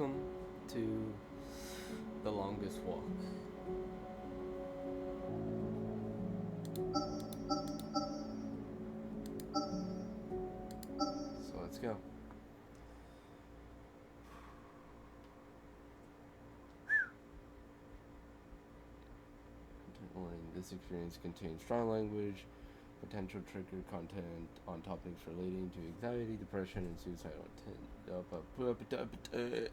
Welcome to The Longest Walk. So let's go. Content warning. This experience contains strong language, potential trigger content on topics relating to anxiety, depression, and suicidal intent.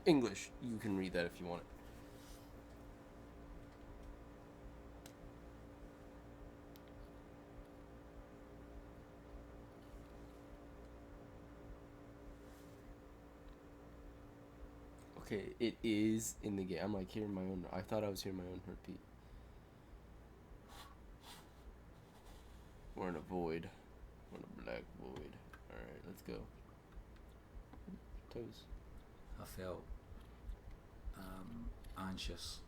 English. You can read that if you want it. Okay, it is in the game. I'm like hearing my own. I thought I was hearing my own heartbeat. We're in a void. We're in a black void. Alright, let's go. Toes. I felt anxious,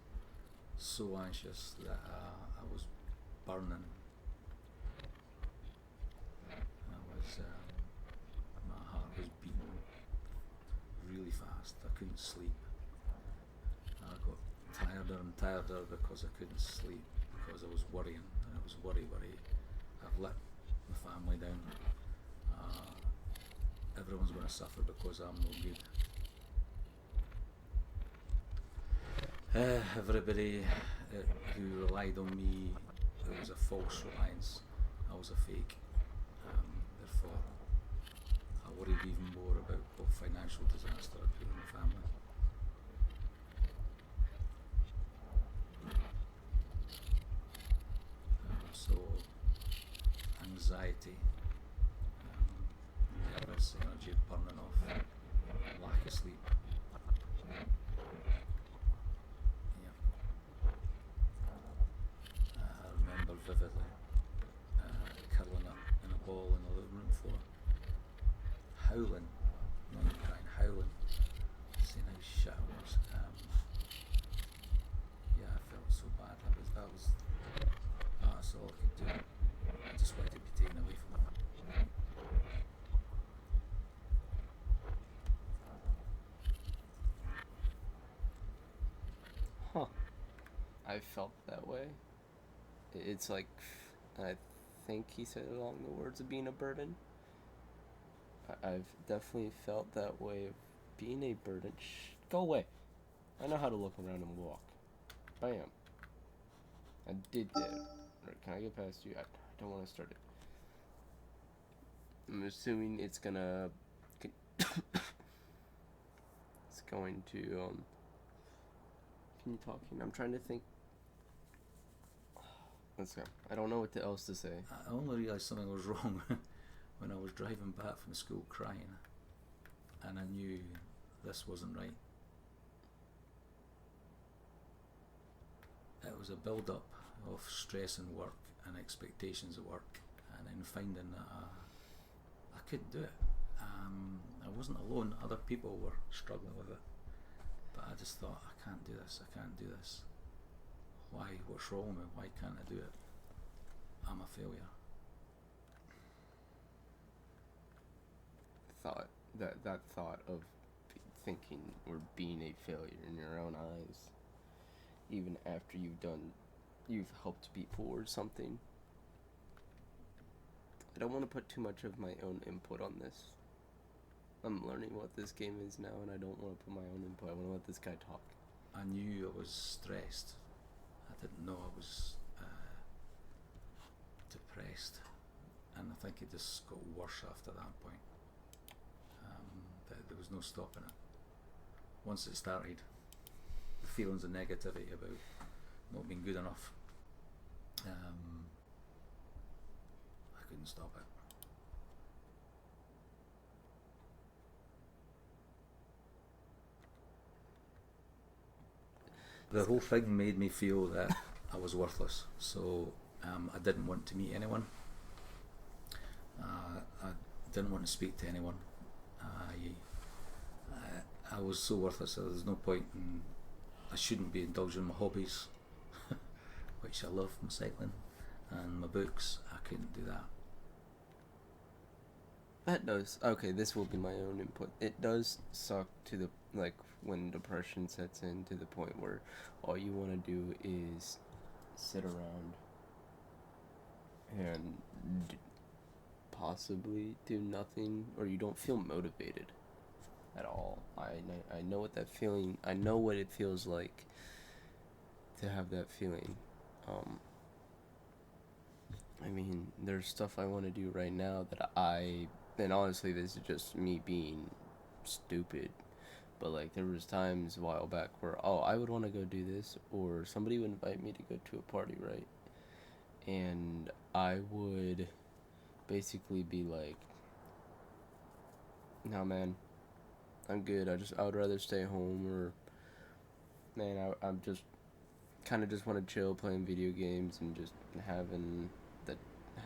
so anxious that I was burning. My heart was beating really fast. I couldn't sleep. I got tireder and tireder because I couldn't sleep, because I was worrying. And I was worry. I've let my family down. Everyone's going to suffer because I'm no good. Everybody who relied on me, it was a false reliance. I was a fake. Therefore, I worried even more about what financial disaster I'd put in my family. So, anxiety, nervous, energy burning off, lack of sleep. I remember vividly curling up in a ball in the living room floor, howling, not even crying, howling, saying how shit I was. I felt so bad. That's all I could do. I just wanted to be taken away from it. Huh. I felt that way. It's like, I think he said it along the words of being a burden. I've definitely felt that way of being a burden. Shh, go away. I know how to look around and walk. Bam. I did that. Can I get past you? I don't want to start it. I'm assuming it's gonna... it's going to, Can you talking? I'm trying to think. Let's go. I don't know what else to say. I only realised something was wrong when I was driving back from school crying, and I knew this wasn't right. It was a build-up of stress in work and expectations at work, and then finding that I couldn't do it. I wasn't alone. Other people were struggling with it, but I just thought, I can't do this. Why? What's wrong with me? Why can't I do it? I'm a failure. That thought of thinking or being a failure in your own eyes, even after you've helped people or something. I don't want to put too much of my own input on this. I'm learning what this game is now, and I don't want to put my own input. I want to let this guy talk. I knew I was stressed. I didn't know I was depressed, and I think it just got worse after that point. There was no stopping it. Once it started, the feelings of negativity about not being good enough, I couldn't stop it. The whole thing made me feel that I was worthless, so I didn't want to meet anyone. I didn't want to speak to anyone. I was so worthless that there's no point in, I shouldn't be indulging in my hobbies, which I love, my cycling and my books. I couldn't do that. That does. Okay, this will be my own input. It does suck to the like when depression sets in to the point where all you want to do is sit around and possibly do nothing, or you don't feel motivated at all. I know what that feeling. I know what it feels like to have that feeling. Um, I mean, there's stuff I want to do right now that and honestly, this is just me being stupid. But like, there was times a while back where, oh, I would want to go do this, or somebody would invite me to go to a party, right? And I would basically be like, "No, man, I'm good. I would rather stay home," or man, I'm just kind of just want to chill, playing video games, and just that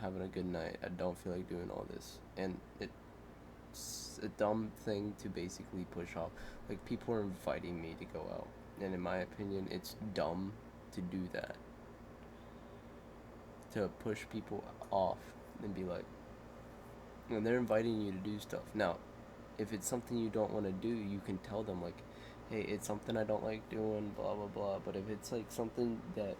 having a good night. I don't feel like doing all this, and it's a dumb thing to basically push off. Like, people are inviting me to go out, and in my opinion, it's dumb to do that. To push people off and be like, and they're inviting you to do stuff. Now, if it's something you don't want to do, you can tell them like, hey, it's something I don't like doing, blah blah blah. But if it's like something that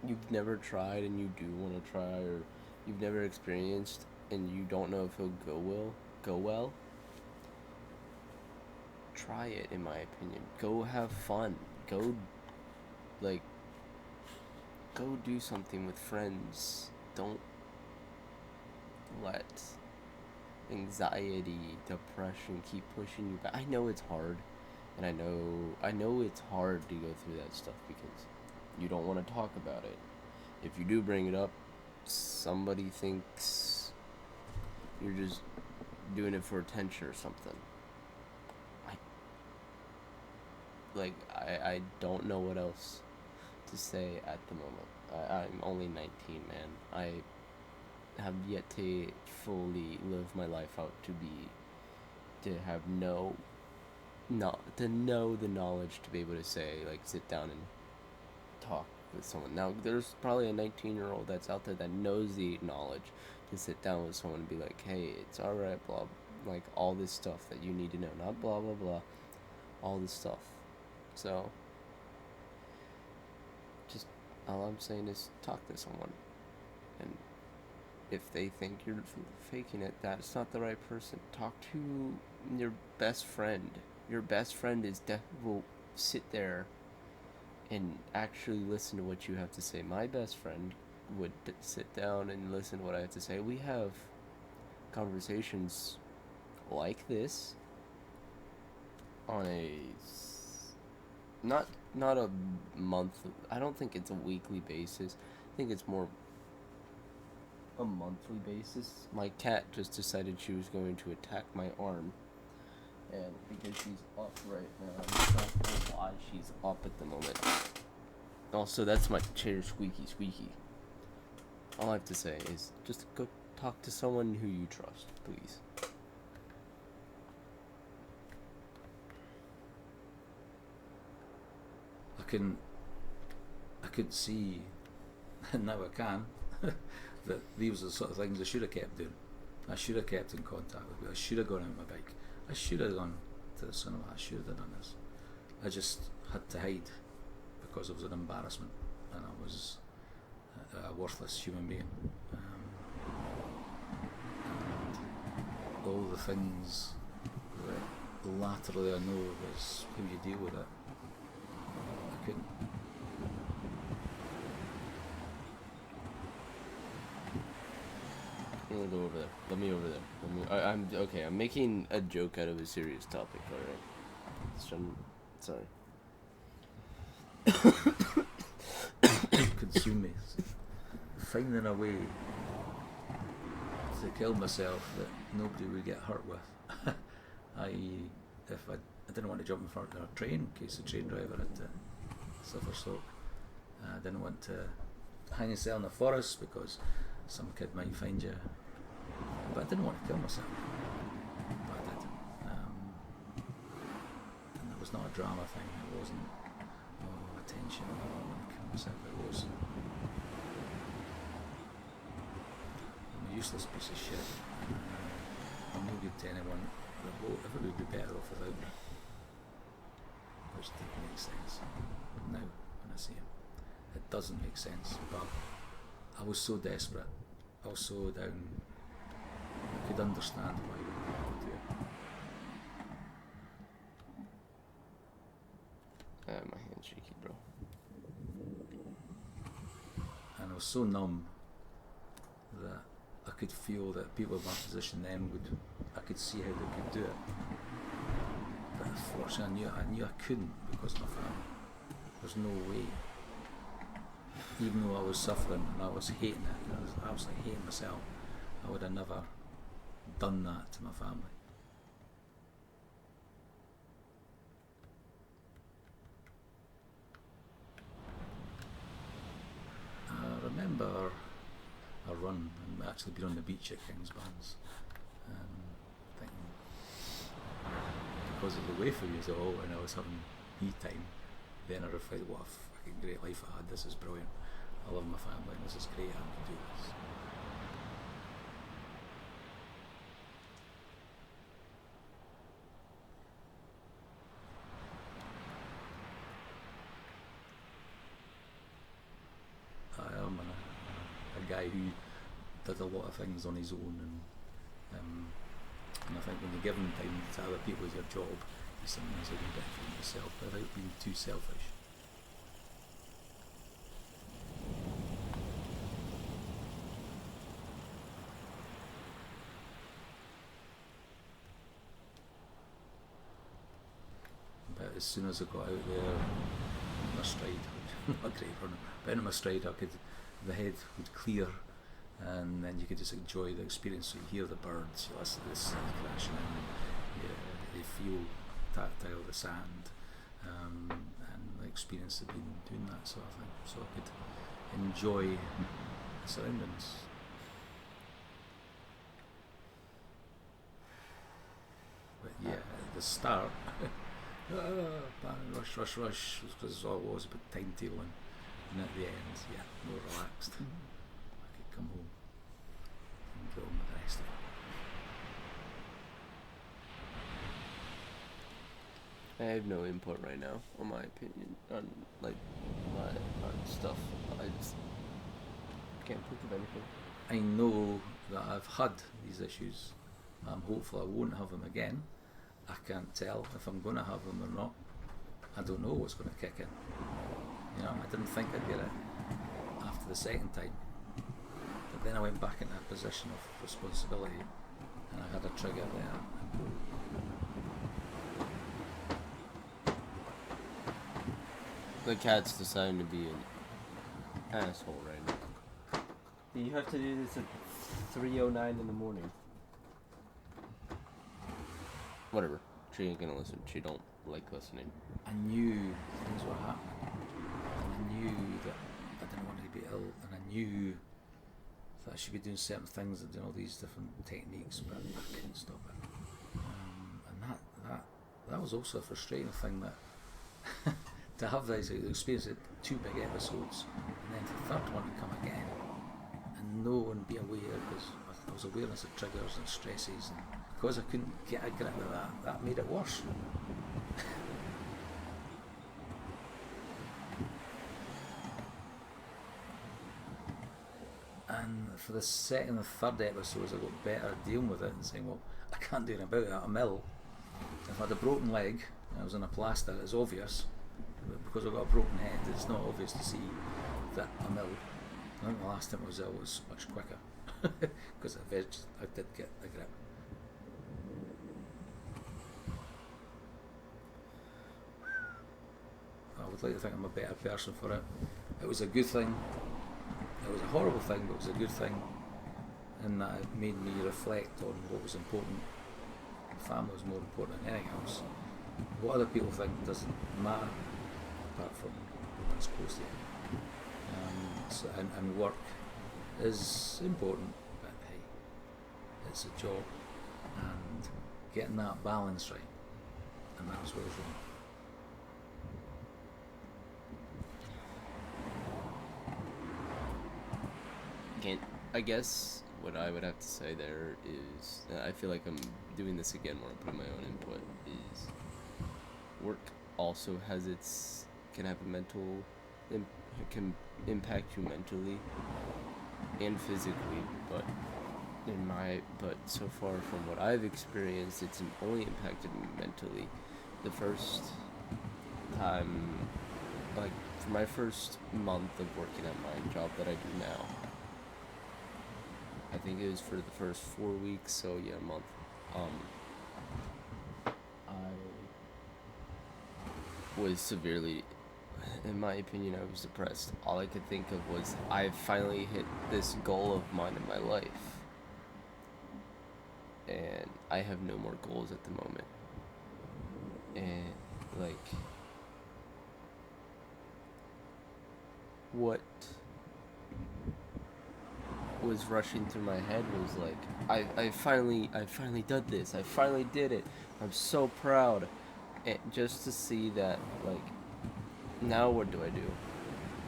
you've never tried and you do want to try, or you've never experienced and you don't know if it'll go well, try it. In my opinion, go have fun. Go, like, go do something with friends. Don't let anxiety, depression keep pushing you back. I know it's hard, and I know it's hard to go through that stuff because you don't want to talk about it. If you do bring it up, somebody thinks you're just doing it for attention or something. I I don't know what else to say at the moment. I'm only 19, man. I have yet to fully live my life out to have not to know the knowledge to be able to say, like, sit down and talk with someone. Now there's probably a 19-year-old that's out there that knows the knowledge to sit down with someone and be like, hey, it's all right, blah, like all this stuff that you need to know, not blah blah blah, all this stuff. So just all I'm saying is talk to someone, and if they think you're faking it, that's not the right person. Talk to your best friend. Your best friend will sit there and actually listen to what you have to say. My best friend would sit down and listen to what I have to say. We have conversations like this on a not a month. I don't think it's a weekly basis. I think it's more a monthly basis. My cat just decided she was going to attack my arm, and because she's up right now, I don't know why she's up at the moment. Also, that's my chair squeaky squeaky. All I have to say is just go talk to someone who you trust, please. I could see, and now I can, that these are the sort of things I should have kept doing. I should have kept in contact with you. I should have gone out on my bike. I should have gone to the cinema. I should have done this. I just had to hide because it was an embarrassment and I was a worthless human being. And all the things that laterally I know was how you deal with it. I couldn't. Let me go over there. Let me over there. I'm okay. I'm making a joke out of a serious topic. All right. Sorry. Consume me. Finding a way to kill myself that nobody would get hurt with. I.e., if I didn't want to jump in front of a train in case the train driver had to suffer stroke. I didn't want to hang yourself in the forest because some kid might find you. But I didn't want to kill myself. But I did. And it was not a drama thing. It wasn't, attention, I want to kill myself. It was, I'm a useless piece of shit. I'm no good to anyone. Everybody would be better off without me. just didn't make sense. Now, when I see him, it doesn't make sense. But I was so desperate. I was so down. I could understand why he would do it. My hand's shaky, bro. And I was so numb that I could feel that people in my position then I could see how they could do it. But unfortunately I knew I couldn't because of my family. There's no way. Even though I was suffering and I was hating it, and I was absolutely hating myself, I would have never done that to my family. I remember a run and actually being on the beach at Kingsbarns, thinking, because of the way for you all, when I was having me time, then I reflected what a fucking great life I had. This is brilliant. I love my family and this is great. I can do this. I am a guy who did a lot of things on his own, and I think when you're given time to other people as your job, you sometimes have a bit for yourself without being too selfish. But as soon as I got out there, my stride, not great running, but in my stride, the head would clear, and then you could just enjoy the experience. So you hear the birds, you listen to the sea crashing in, you feel tactile the sand, and the experience of doing that sort of thing. So I could enjoy the surroundings. But yeah, at the start, rush, because all it was about timetabling, and at the end, yeah, more relaxed. I could come home and go on with the rest of it. I have no input right now on my opinion on on stuff. I just can't think of anything. I know that I've had these issues. I'm hopeful I won't have them again. I can't tell if I'm going to have them or not. I don't know what's going to kick in. You know, I didn't think I'd get it after the second time. But then I went back into a position of responsibility and I had a trigger there. The cat's deciding to be an asshole right now. You have to do this at 3:09 in the morning. Whatever. She ain't gonna listen. She don't like listening. I knew things were happening. And I knew that I didn't want her to be ill. And I knew that I should be doing certain things and doing all these different techniques, but I couldn't stop it. And that was also a frustrating thing, that to have this experience of 2 big episodes and then the third one to come again and know and be aware, because I was awareness of triggers and stresses, and because I couldn't get a grip of that made it worse. And for the second and third episodes I got better at dealing with it and saying, well, I can't do anything about it, I'm ill. If I had a broken leg and I was on a plaster, it's obvious. But because I've got a broken head, it's not obvious to see that I'm ill. I think the last time I was ill was much quicker because I did get a grip. I would like to think I'm a better person for it. It was a good thing. It was a horrible thing, but it was a good thing, in that it made me reflect on what was important. Family was more important than anything else. What other people think doesn't matter, apart from what's close to you. And work is important, but hey, it's a job, and getting that balance right, and that was where it was wrong. I guess what I would have to say there is, I feel like I'm doing this again when I put my own input, is work also has its can have a mental can impact you mentally and physically, but so far from what I've experienced, it's only impacted me mentally. The first time, like for my first month of working at my job that I do now, I think it was for the first 4 weeks, so yeah, a month. I was severely, in my opinion, I was depressed. All I could think of was I finally hit this goal of mine in my life, and I have no more goals at the moment. And like, what was rushing through my head was like, I finally did this. I finally did it. I'm so proud. And just to see that, like, now what do?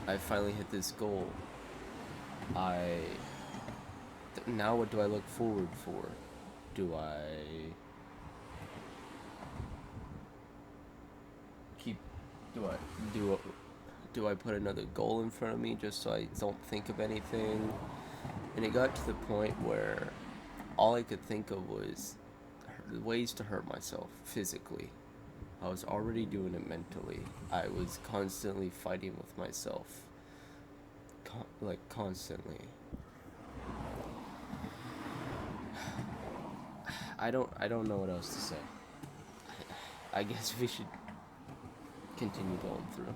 I finally hit this goal. Now what do I look forward for? Do I keep? Do I put another goal in front of me just so I don't think of anything? And it got to the point where all I could think of was ways to hurt myself physically. I was already doing it mentally. I was constantly fighting with myself. Constantly. I don't know what else to say. I guess we should continue going through.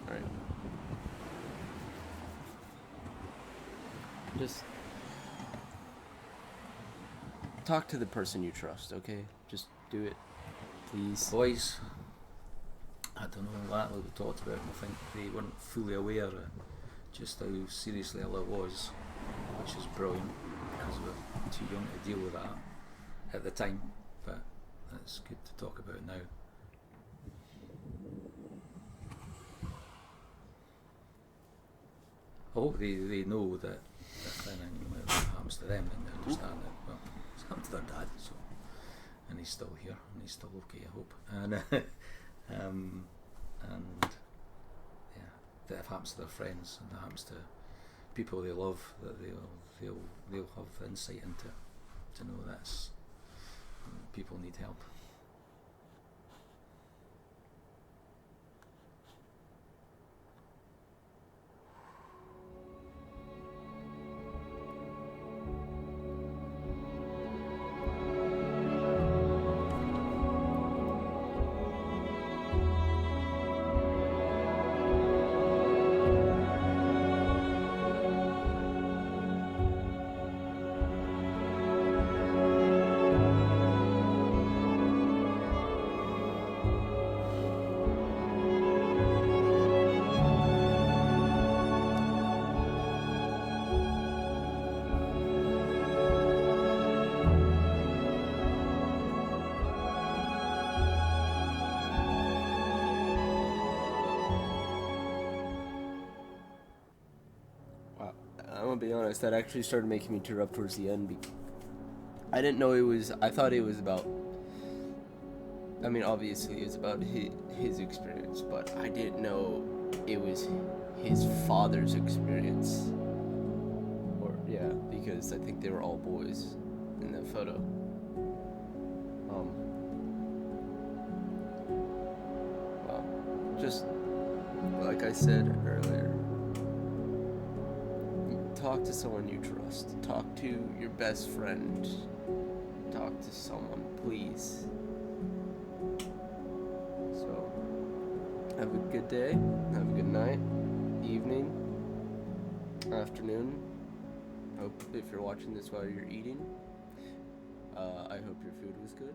Alright. Just talk to the person you trust, okay? Just do it. Please. Boys, I don't know that we talked about. I think they weren't fully aware of just how seriously ill it was, which is brilliant because we're too young to deal with that at the time. But that's good to talk about now. I hope they know that if anything happens to them, then they understand that. Well, it's happened to their dad, so. And he's still here, and he's still okay, I hope. And yeah, that if it happens to their friends and that happens to people they love, that they'll have insight into to know that people need help. I'm gonna be honest, that actually started making me tear up towards the end. I didn't know it was. I thought it was about. I mean, obviously, it's about his experience, but I didn't know it was his father's experience. Or, yeah, because I think they were all boys in that photo. Well, just like I said earlier. Talk to someone you trust. Talk to your best friend. Talk to someone, please. So, have a good day. Have a good night, evening, afternoon. Hope if you're watching this while you're eating, I hope your food was good.